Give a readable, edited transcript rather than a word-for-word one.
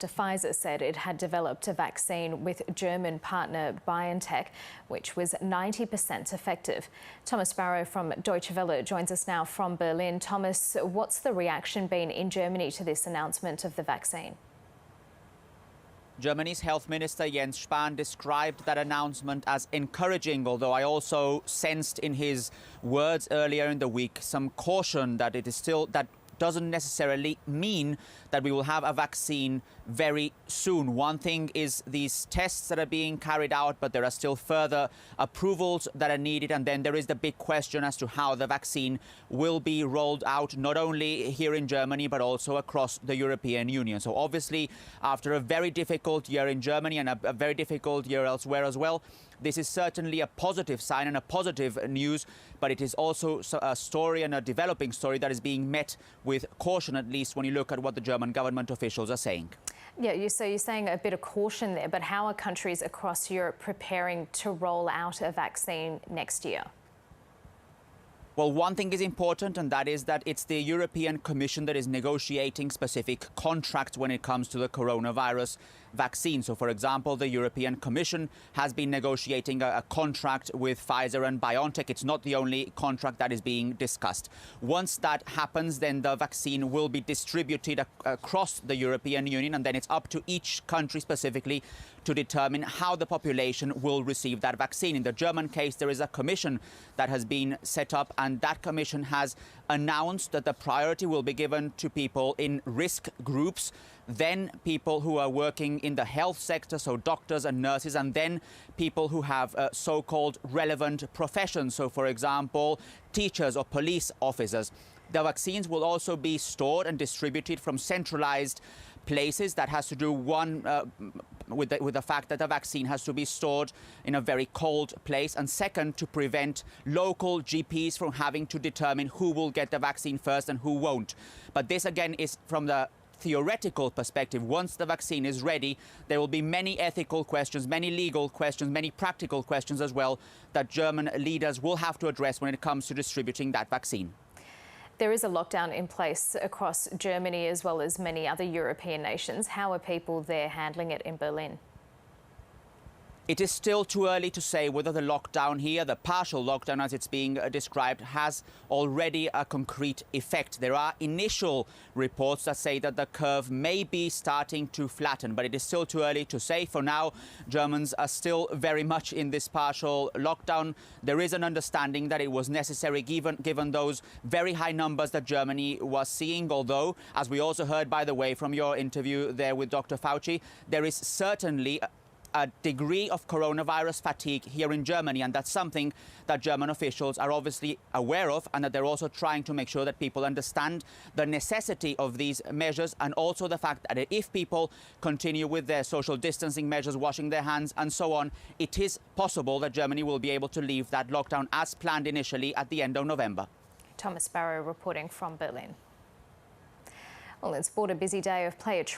Pfizer said it had developed a vaccine with German partner BioNTech, which was 90% effective. Thomas Sparrow from Deutsche Welle joins us now from Berlin. Thomas, what's the reaction been in Germany to this announcement of the vaccine? Germany's health minister Jens Spahn described that announcement as encouraging, although I also sensed in his words earlier in the week some caution that it is still that doesn't necessarily mean that we will have a vaccine very soon. One thing is these tests that are being carried out, but there are still further approvals that are needed. And then there is the big question as to how the vaccine will be rolled out, not only here in Germany, but also across the European Union. So obviously, after a very difficult year in Germany and a very difficult year elsewhere as well, this is certainly a positive sign and a positive news, but it is also a story and a developing story that is being met with caution, at least when you look at what the German government officials are saying. Yeah, so you're saying a bit of caution there, but how are countries across Europe preparing to roll out a vaccine next year? Well, one thing is important, and that is that it's the European Commission that is negotiating specific contracts when it comes to the coronavirus vaccine. So, for example, the European Commission has been negotiating a contract with Pfizer and BioNTech. It's not the only contract that is being discussed. Once that happens, then the vaccine will be distributed across the European Union, and then it's up to each country specifically to determine how the population will receive that vaccine. In the German case, there is a commission that has been set up, and that commission has announced that the priority will be given to people in risk groups, then people who are working in the health sector, so doctors and nurses, and then people who have so-called relevant professions, so for example, teachers or police officers. The vaccines will also be stored and distributed from centralized places. That has to do with the fact that the vaccine has to be stored in a very cold place, and second, to prevent local GPs from having to determine who will get the vaccine first and who won't. But this again is from the theoretical perspective. Once the vaccine is ready, there will be many ethical questions, many legal questions, many practical questions as well that German leaders will have to address when it comes to distributing that vaccine. There is a lockdown in place across Germany as well as many other European nations. How are people there handling it in Berlin? It is still too early to say whether the lockdown here, the partial lockdown as it's being described, has already a concrete effect. There are initial reports that say that the curve may be starting to flatten, but it is still too early to say. For now, Germans are still very much in this partial lockdown. There is an understanding that it was necessary given those very high numbers that Germany was seeing, although, as we also heard, by the way, from your interview there with Dr. Fauci, there is certainly a degree of coronavirus fatigue here in Germany, and that's something that German officials are obviously aware of, and that they're also trying to make sure that people understand the necessity of these measures, and also the fact that if people continue with their social distancing measures, washing their hands and so on, it is possible that Germany will be able to leave that lockdown as planned initially at the end of November. Thomas Sparrow reporting from Berlin. Well, it's brought a busy day of play.